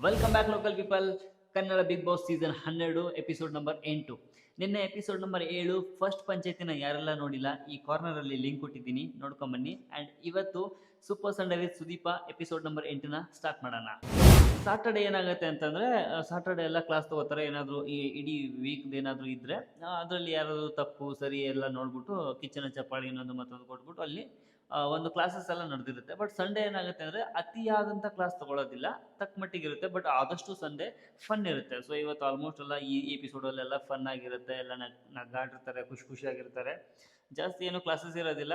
Welcome back local people. Kannada Bigg Boss season 12 episode number 8. ನಿನ್ನೆ episode number 7 first ಪಂಚಾಯತಿನ ಯಾರೆಲ್ಲ ನೋಡಿಲ್ಲ, ಈ ಕಾರ್ನರಲ್ಲಿ ಲಿಂಕ್ ಕೊಟ್ಟಿದ್ದೀನಿ, ನೋಡ್ಕೊಂಬನ್ನಿ. ಆ್ಯಂಡ್ ಇವತ್ತು super Sunday with Sudeep episode number 8ನ ಸ್ಟಾರ್ಟ್ ಮಾಡೋಣ. ಸಾಟರ್ಡೆ ಏನಾಗುತ್ತೆ ಅಂತಂದರೆ, ಸಾಟರ್ಡೆ ಎಲ್ಲ ಕ್ಲಾಸ್ ತೊಗೋತಾರೆ. ಏನಾದರೂ ಈ ಇಡೀ ವೀಕ್ದು ಏನಾದರೂ ಇದ್ದರೆ ಅದರಲ್ಲಿ ಯಾರಾದರೂ ತಪ್ಪು ಸರಿ ಎಲ್ಲ ನೋಡ್ಬಿಟ್ಟು ಕಿಚನ ಚಪ್ಪಾಳಿ ಇನ್ನೊಂದು ಮತ್ತೊಂದು ಕೊಟ್ಬಿಟ್ಟು ಅಲ್ಲಿ ಒಂದು ಕ್ಲಾಸಸ್ ಎಲ್ಲ ನಡೆದಿರುತ್ತೆ. ಬಟ್ ಸಂಡೇ ಏನಾಗುತ್ತೆ ಅಂದರೆ ಅತಿಯಾದಂಥ ಕ್ಲಾಸ್ ತೊಗೊಳೋದಿಲ್ಲ, ತಕ್ಕ ಮಟ್ಟಿಗೆ ಇರುತ್ತೆ. ಬಟ್ ಆದಷ್ಟು ಸಂಡೇ ಫನ್ ಇರುತ್ತೆ. ಸೊ ಇವತ್ತು ಆಲ್ಮೋಸ್ಟ್ ಎಲ್ಲ ಈ ಎಪಿಸೋಡಲ್ಲೆಲ್ಲ ಫನ್ ಆಗಿರುತ್ತೆ, ಎಲ್ಲ ನಗಾಡಿರ್ತಾರೆ, ಖುಷಿಯಾಗಿರ್ತಾರೆ. ಜಾಸ್ತಿ ಏನು ಕ್ಲಾಸಸ್ ಇರೋದಿಲ್ಲ.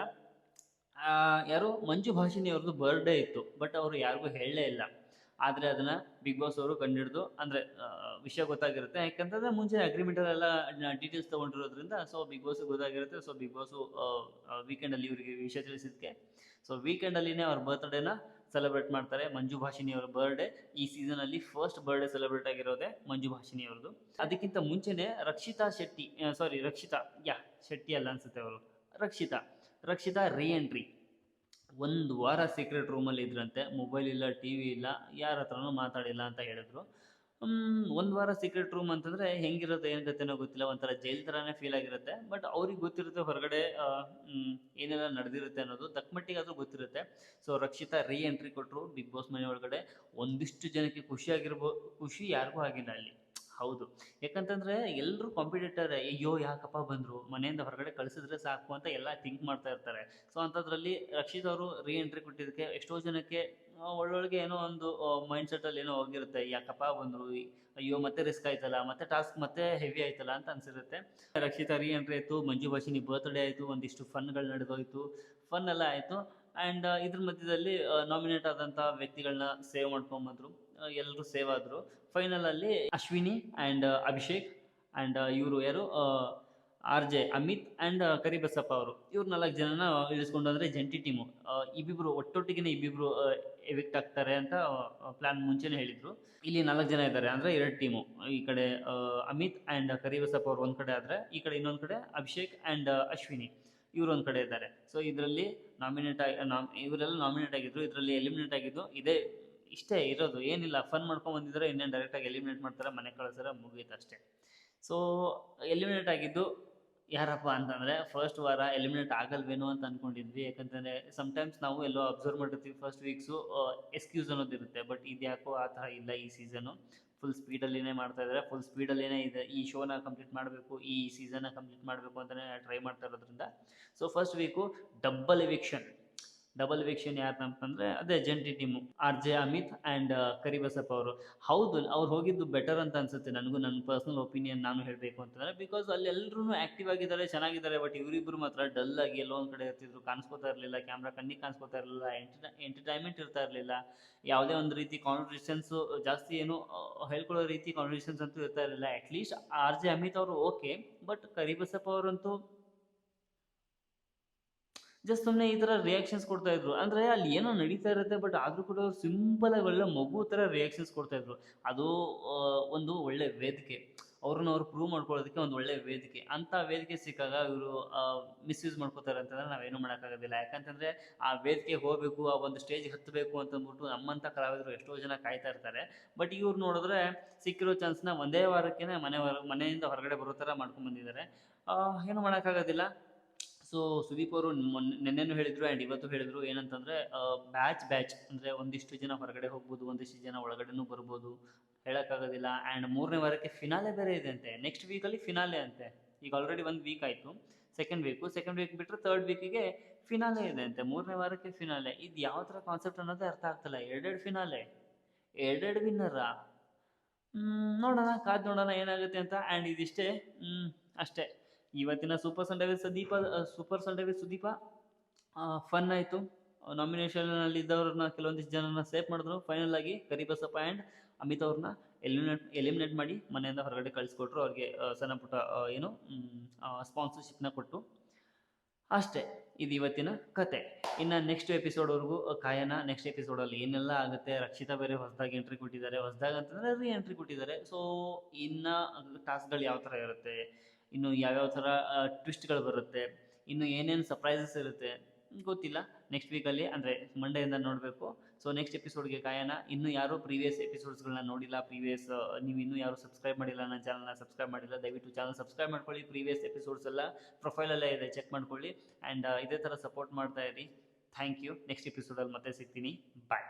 ಯಾರು ಮಂಜು ಭಾಷಿನಿ ಅವ್ರದ್ದು ಬರ್ಡೇ ಇತ್ತು, ಬಟ್ ಅವರು ಯಾರಿಗೂ ಹೇಳಲೇ ಇಲ್ಲ. ಆದರೆ ಅದನ್ನು ಬಿಗ್ ಬಾಸ್ ಅವರು ಕಂಡುಹಿಡಿದು, ಅಂದರೆ ವಿಷಯ ಗೊತ್ತಾಗಿರುತ್ತೆ. ಯಾಕಂತಂದರೆ ಮುಂಚೆ ಅಗ್ರಿಮೆಂಟಲ್ಲೆಲ್ಲ ಡೀಟೇಲ್ಸ್ ತೊಗೊಂಡಿರೋದ್ರಿಂದ ಸೊ ಬಿಗ್ ಬಾಸ್ಗೆ ಗೊತ್ತಾಗಿರುತ್ತೆ. ಸೊ ಬಿಗ್ ಬಾಸು ವೀಕೆಂಡಲ್ಲಿ ಇವರಿಗೆ ವಿಷಯ ತಿಳಿಸಿದ್ದಕ್ಕೆ ಸೊ ವೀಕೆಂಡಲ್ಲಿನೇ ಅವ್ರ ಬರ್ತ್ಡೇನ ಸೆಲೆಬ್ರೇಟ್ ಮಾಡ್ತಾರೆ. ಮಂಜು ಭಾಷಿನಿ ಅವರ ಬರ್ಡೇ ಈ ಸೀಸನಲ್ಲಿ ಫಸ್ಟ್ ಬರ್ಡೇ ಸೆಲೆಬ್ರೇಟ್ ಆಗಿರೋದೆ ಮಂಜು ಭಾಷಿನಿ ಅವ್ರದ್ದು. ಅದಕ್ಕಿಂತ ಮುಂಚೆನೇ ರಕ್ಷಿತಾ ಶೆಟ್ಟಿ ಅಲ್ಲ ಅನ್ಸುತ್ತೆ ಅವರು, ರಕ್ಷಿತಾ ರೀ ಎಂಟ್ರಿ. ಒಂದು ವಾರ ಸೀಕ್ರೆಟ್ ರೂಮಲ್ಲಿ ಇದ್ರಂತೆ, ಮೊಬೈಲ್ ಇಲ್ಲ, ಟಿ ವಿ ಇಲ್ಲ, ಯಾರ ಹತ್ರನೂ ಮಾತಾಡಿಲ್ಲ ಅಂತ ಹೇಳಿದ್ರು. ಒಂದು ವಾರ ಸೀಕ್ರೆಟ್ ರೂಮ್ ಅಂತಂದರೆ ಹೆಂಗಿರುತ್ತೆ ಏನು ಗೊತ್ತೇನೋ ಗೊತ್ತಿಲ್ಲ, ಒಂಥರ ಜೈಲ್ ಥರನೇ ಫೀಲ್ ಆಗಿರುತ್ತೆ. ಬಟ್ ಅವ್ರಿಗೆ ಗೊತ್ತಿರುತ್ತೆ ಹೊರಗಡೆ ಏನೆಲ್ಲ ನಡೆದಿರುತ್ತೆ ಅನ್ನೋದು, ತಕ್ಕಮಟ್ಟಿಗೆ ಆದರೂ ಗೊತ್ತಿರುತ್ತೆ. ಸೊ ರಕ್ಷಿತಾ ರೀ ಎಂಟ್ರಿ ಕೊಟ್ಟರು ಬಿಗ್ ಬಾಸ್ ಮನೆ ಒಳಗಡೆ. ಒಂದಿಷ್ಟು ಜನಕ್ಕೆ ಖುಷಿ ಯಾರಿಗೂ ಆಗಿಲ್ಲ ಅಲ್ಲಿ. ಹೌದು, ಯಾಕಂತಂದರೆ ಎಲ್ಲರೂ ಕಾಂಪಿಟೇಟರ್. ಅಯ್ಯೋ ಯಾಕಪ್ಪ ಬಂದರು, ಮನೆಯಿಂದ ಹೊರಗಡೆ ಕಳಿಸಿದ್ರೆ ಸಾಕು ಅಂತ ಎಲ್ಲ ಥಿಂಕ್ ಮಾಡ್ತಾ ಇರ್ತಾರೆ. ಸೊ ಅಂಥದ್ರಲ್ಲಿ ರಕ್ಷಿತ್ ಅವರು ರೀ ಎಂಟ್ರಿ ಕೊಟ್ಟಿದ್ದಕ್ಕೆ ಎಷ್ಟೋ ಜನಕ್ಕೆ ಒಳ್ಳೊಳಗೆ ಏನೋ ಒಂದು ಮೈಂಡ್ ಸೆಟ್ಟಲ್ಲಿ ಏನೋ ಹೋಗಿರುತ್ತೆ, ಯಾಕಪ್ಪ ಬಂದರು, ಅಯ್ಯೋ ಮತ್ತೆ ರಿಸ್ಕ್ ಆಯ್ತಲ್ಲ, ಮತ್ತೆ ಟಾಸ್ಕ್ ಮತ್ತೆ ಹೆವಿ ಆಯ್ತಲ್ಲ ಅಂತ ಅನಿಸಿರುತ್ತೆ. ರಕ್ಷಿತಾ ರೀ ಎಂಟ್ರಿ ಆಯಿತು, ಮಂಜು ಭಾಷಿನಿ ಬರ್ತ್ಡೇ ಆಯಿತು, ಒಂದಿಷ್ಟು ಫನ್ಗಳು ನಡೆದೋಯ್ತು, ಫನ್ ಎಲ್ಲ ಆಯಿತು. ಆ್ಯಂಡ್ ಇದ್ರ ಮಧ್ಯದಲ್ಲಿ ನಾಮಿನೇಟ್ ಆದಂಥ ವ್ಯಕ್ತಿಗಳನ್ನ ಸೇವ್ ಮಾಡ್ಕೊಂಬಂದರು, ಎಲ್ಲರೂ ಸೇವ್ ಆದರು. ಫೈನಲಲ್ಲಿ ಅಶ್ವಿನಿ ಆ್ಯಂಡ್ ಅಭಿಷೇಕ್ ಆ್ಯಂಡ್ ಇವರು ಯಾರು RJ ಅಮಿತ್ ಆ್ಯಂಡ್ ಕರಿಬಸಪ್ಪ ಅವರು, ಇವ್ರು 4 ಜನನ ಇಳಿಸ್ಕೊಂಡು ಅಂದರೆ ಜಂಟಿ ಟೀಮು. ಒಟ್ಟೊಟ್ಟಿಗೆ ಇಬ್ಬಿಬ್ರು ಎವಿಕ್ಟ್ ಆಗ್ತಾರೆ ಅಂತ ಪ್ಲ್ಯಾನ್ ಮುಂಚೆನೇ ಹೇಳಿದರು. ಇಲ್ಲಿ 4 ಜನ ಇದ್ದಾರೆ, ಅಂದರೆ 2 ಟೀಮು. ಈ ಕಡೆ ಅಮಿತ್ ಆ್ಯಂಡ್ ಕರಿಬಸಪ್ಪ ಅವರು ಒಂದು ಕಡೆ ಆದರೆ, ಈ ಕಡೆ ಇನ್ನೊಂದು ಕಡೆ ಅಭಿಷೇಕ್ ಆ್ಯಂಡ್ ಅಶ್ವಿನಿ ಇವರು ಒಂದು ಕಡೆ ಇದ್ದಾರೆ. ಸೊ ಇದರಲ್ಲಿ ಇವರೆಲ್ಲ ನಾಮಿನೇಟ್ ಆಗಿದ್ರು, ಇದರಲ್ಲಿ ಎಲಿಮಿನೇಟ್ ಆಗಿದ್ದು ಇಷ್ಟೇ ಇರೋದು, ಏನಿಲ್ಲ. ಫನ್ ಮಾಡ್ಕೊಂಡು ಬಂದಿದ್ದಾರೆ, ಇನ್ನೇನು ಡೈರೆಕ್ಟಾಗಿ ಎಲಿಮಿನೇಟ್ ಮಾಡ್ತಾರೆ, ಮನೆ ಕಳಿಸ್ತಾರೆ, ಮುಗೀತು ಅಷ್ಟೇ. ಸೊ ಎಲಿಮಿನೇಟ್ ಆಗಿದ್ದು ಯಾರಪ್ಪ ಅಂತಂದರೆ, ಫಸ್ಟ್ ವಾರ ಎಲಿಮಿನೇಟ್ ಆಗಲ್ವೇನೋ ಅಂತ ಅಂದ್ಕೊಂಡಿದ್ವಿ. ಯಾಕಂತಂದರೆ ಸಮ್ಟೈಮ್ಸ್ ನಾವು ಎಲ್ಲೋ ಅಬ್ಸರ್ವ್ ಮಾಡಿರ್ತೀವಿ, ಫಸ್ಟ್ ವೀಕ್ಸು ಎಕ್ಸ್ಕ್ಯೂಸ್ ಅನ್ನೋದಿರುತ್ತೆ. ಬಟ್ ಇದ್ಯಾಕೋ ಆ ಥರ ಇಲ್ಲ. ಈ ಸೀಸನು ಫುಲ್ ಸ್ಪೀಡಲ್ಲಿನೇ ಮಾಡ್ತಾಯಿದ್ದಾರೆ, ಫುಲ್ ಸ್ಪೀಡಲ್ಲಿನೇ ಇದೆ. ಈ ಶೋನ ಕಂಪ್ಲೀಟ್ ಮಾಡಬೇಕು, ಈ ಸೀಸನ್ನ ಕಂಪ್ಲೀಟ್ ಮಾಡಬೇಕು ಅಂತಲೇ ಟ್ರೈ ಮಾಡ್ತಾ ಇರೋದ್ರಿಂದ so first week double eviction ಯಾರಂತಂದರೆ ಅದೇ ಜಂಟಿ team RJ Amit and Karibasappa ಅವರು. ಹೌದು, ಅವ್ರು ಹೋಗಿದ್ದು ಬೆಟರ್ ಅಂತ ಅನಿಸುತ್ತೆ ನನಗೂ. ನನ್ನ ಪರ್ಸ್ನಲ್ ಒಪಿನಿಯನ್ ನಾನು ಹೇಳಬೇಕು ಅಂತಂದರೆ, ಬಿಕಾಸ್ ಅಲ್ಲಿ ಎಲ್ಲರೂ ಆ್ಯಕ್ಟಿವ್ ಆಗಿದ್ದಾರೆ, ಚೆನ್ನಾಗಿದ್ದಾರೆ. ಬಟ್ ಇವರಿಬ್ಬರು ಮಾತ್ರ ಡಲ್ ಆಗಿ ಎಲ್ಲೋ ಒಂದು ಕಡೆ ಇರ್ತಿದ್ರು, ಕಾಣಿಸ್ಕೋತಾ ಇರಲಿಲ್ಲ, ಕ್ಯಾಮ್ರಾ ಕಣ್ಣಿಗೆ ಕಾಣಿಸ್ಕೋತಾ ಇರಲಿಲ್ಲ, ಎಂಟರ್ಟೈನ್ಮೆಂಟ್ ಇರ್ತಾ ಇರಲಿಲ್ಲ. ಯಾವುದೇ ಒಂದು ರೀತಿ ಕಾನ್ವರ್ಸೇಷನ್ಸು ಜಾಸ್ತಿ ಏನು ಹೇಳ್ಕೊಳ್ಳೋ ರೀತಿ ಕಾನ್ವರ್ಸೇಷನ್ಸ್ ಅಂತೂ ಇರ್ತಾ ಇರಲಿಲ್ಲ. ಅಟ್ಲೀಸ್ಟ್ RJ ಅಮಿತ್ ಅವರು ಓಕೆ, ಬಟ್ ಕರಿಬಸಪ್ಪ ಅವರಂತೂ ಜಸ್ಟ್ ಸುಮ್ಮನೆ ಈ ಥರ ರಿಯಾಕ್ಷನ್ಸ್ ಕೊಡ್ತಾಯಿದ್ರು. ಅಂದರೆ ಅಲ್ಲಿ ಏನೋ ನಡೀತಾ ಇರುತ್ತೆ, ಬಟ್ ಆದರೂ ಕೂಡ ಅವ್ರು ಸಿಂಪಲಾಗಿ ಒಳ್ಳೆ ಮಗು ಥರ ರಿಯಾಕ್ಷನ್ಸ್ ಕೊಡ್ತಾಯಿದ್ರು. ಅದು ಒಂದು ಒಳ್ಳೆ ವೇದಿಕೆ, ಅವ್ರು ಪ್ರೂವ್ ಮಾಡ್ಕೊಳ್ಳೋದಕ್ಕೆ ಒಂದು ಒಳ್ಳೆ ವೇದಿಕೆ. ಅಂಥ ವೇದಿಕೆ ಸಿಕ್ಕಾಗ ಇವರು ಮಿಸ್ಯೂಸ್ ಮಾಡ್ಕೋತಾರೆ ಅಂತಂದರೆ ನಾವೇನು ಮಾಡೋಕ್ಕಾಗೋದಿಲ್ಲ. ಯಾಕಂತಂದರೆ ಆ ವೇದಿಕೆಗೆ ಹೋಗಬೇಕು, ಆ ಒಂದು ಸ್ಟೇಜ್ಗೆ ಹತ್ತಬೇಕು ಅಂತಂದ್ಬಿಟ್ಟು ನಮ್ಮಂಥ ಕಲಾವಿದರು ಎಷ್ಟೋ ಜನ ಕಾಯ್ತಾ ಇರ್ತಾರೆ. ಬಟ್ ಇವ್ರು ನೋಡಿದ್ರೆ ಸಿಕ್ಕಿರೋ ಚಾನ್ಸ್ನ ಒಂದೇ ವಾರಕ್ಕೆ ಮನೆಯಿಂದ ಹೊರಗಡೆ ಬರೋ ಥರ ಮಾಡ್ಕೊಂಡ್ಬಂದಿದ್ದಾರೆ. ಏನು ಮಾಡೋಕ್ಕಾಗೋದಿಲ್ಲ. ಸೊ ಸುದೀಪ್ ಅವರು ನೆನ್ನೆನೂ ಹೇಳಿದರು ಆ್ಯಂಡ್ ಇವತ್ತು ಹೇಳಿದರು, ಏನಂತಂದರೆ ಬ್ಯಾಚ್ ಅಂದರೆ ಒಂದಿಷ್ಟು ಜನ ಹೊರಗಡೆ ಹೋಗ್ಬೋದು, ಒಂದಿಷ್ಟು ಜನ ಒಳಗಡೆನೂ ಬರ್ಬೋದು, ಹೇಳೋಕ್ಕಾಗೋದಿಲ್ಲ. ಆ್ಯಂಡ್ 3ನೇ ವಾರಕ್ಕೆ ಫಿನಾಲೆ ಬೇರೆ ಇದೆ ಅಂತೆ. ನೆಕ್ಸ್ಟ್ ವೀಕಲ್ಲಿ ಫಿನಾಲೆ ಅಂತೆ. ಈಗ ಆಲ್ರೆಡಿ 1 ವೀಕ್ ಆಯಿತು, ಸೆಕೆಂಡ್ ವೀಕ್ ಬಿಟ್ಟರೆ 3rd ವೀಕಿಗೆ ಫಿನಾಲೆ ಇದೆ ಅಂತೆ. 3ನೇ ವಾರಕ್ಕೆ ಫಿನಾಲೆ. ಇದು ಯಾವ ಥರ ಕಾನ್ಸೆಪ್ಟ್ ಅನ್ನೋದೇ ಅರ್ಥ ಆಗ್ತಿಲ್ಲ. 2 ಫಿನಾಲೆ, 2 ವಿನ್ನರಾ? ಕಾದು ನೋಡೋಣ ಏನಾಗುತ್ತೆ ಅಂತ. ಆ್ಯಂಡ್ ಇದಿಷ್ಟೇ, ಅಷ್ಟೇ ಇವತ್ತಿನ super Sunday with Sudeep. Fun ಆಯಿತು. ನಾಮಿನೇಷನಲ್ಲಿದ್ದವ್ರನ್ನ ಕೆಲವೊಂದಿಷ್ಟು ಜನನ ಸೇಫ್ ಮಾಡಿದ್ರು. ಫೈನಲ್ ಆಗಿ ಕರಿಬಸಪ್ಪ ಆ್ಯಂಡ್ ಅಮಿತ್ ಅವ್ರನ್ನ ಎಲಿಮಿನೇಟ್ ಮಾಡಿ ಮನೆಯಿಂದ ಹೊರಗಡೆ ಕಳಿಸ್ಕೊಟ್ರು. ಅವ್ರಿಗೆ ಸಣ್ಣ ಪುಟ್ಟ ಸ್ಪಾನ್ಸರ್ಶಿಪ್ನ ಕೊಟ್ಟು. ಅಷ್ಟೇ, ಇದು ಇವತ್ತಿನ ಕತೆ. ಇನ್ನು ನೆಕ್ಸ್ಟ್ ಎಪಿಸೋಡ್ವರೆಗೂ ಕಾಯೋಣ. ನೆಕ್ಸ್ಟ್ ಎಪಿಸೋಡಲ್ಲಿ ಏನೆಲ್ಲ ಆಗುತ್ತೆ. ರಕ್ಷಿತಾ ಬೇರೆ ಹೊಸದಾಗಿ ಎಂಟ್ರಿ ಕೊಟ್ಟಿದ್ದಾರೆ, ಅಂತಂದರೆ ರೀ ಎಂಟ್ರಿ ಕೊಟ್ಟಿದ್ದಾರೆ. ಸೊ ಇನ್ನು ಟಾಸ್ಕ್ಗಳು ಯಾವ ಥರ ಇರುತ್ತೆ, ಇನ್ನು ಯಾವ್ಯಾವ ಥರ ಟ್ವಿಸ್ಟ್ಗಳು ಬರುತ್ತೆ, ಇನ್ನು ಏನೇನು ಸರ್ಪ್ರೈಸಸ್ ಇರುತ್ತೆ ಗೊತ್ತಿಲ್ಲ. ನೆಕ್ಸ್ಟ್ ವೀಕಲ್ಲಿ ಅಂದರೆ ಮಂಡೆಯಿಂದ ನೋಡಬೇಕು. ಸೊ ನೆಕ್ಸ್ಟ್ ಎಪಿಸೋಡ್ಗೆ ಕಾಯೋಣ. ಇನ್ನು ಯಾರು ಪ್ರೀವಿಯಸ್ ಎಪಿಸೋಡ್ಸ್ಗಳನ್ನ ನೋಡಿಲ್ಲ, ನೀವು ಇನ್ನೂ ಯಾರು ಸಬ್ಸ್ಕ್ರೈಬ್ ಮಾಡಿಲ್ಲ, ನನ್ನ ಚಾನಲ್ನ ಸಬ್ಸ್ಕ್ರೈಬ್ ಮಾಡಿಲ್ಲ, ದಯವಿಟ್ಟು ಚಾನಲ್ ಸಬ್ಸ್ಕ್ರೈಬ್ ಮಾಡ್ಕೊಳ್ಳಿ. ಪ್ರೀವಿಯಸ್ ಎಪಿಸೋಡ್ಸ್ ಎಲ್ಲ ಪ್ರೊಫೈಲಲ್ಲೇ ಇದೆ, ಚೆಕ್ ಮಾಡ್ಕೊಳ್ಳಿ. ಆ್ಯಂಡ್ ಇದೇ ಥರ ಸಪೋರ್ಟ್ ಮಾಡ್ತಾ ಇರಿ. Thank you. ನೆಕ್ಸ್ಟ್ ಎಪಿಸೋಡಲ್ಲಿ ಮತ್ತೆ ಸಿಗ್ತೀನಿ. ಬಾಯ್.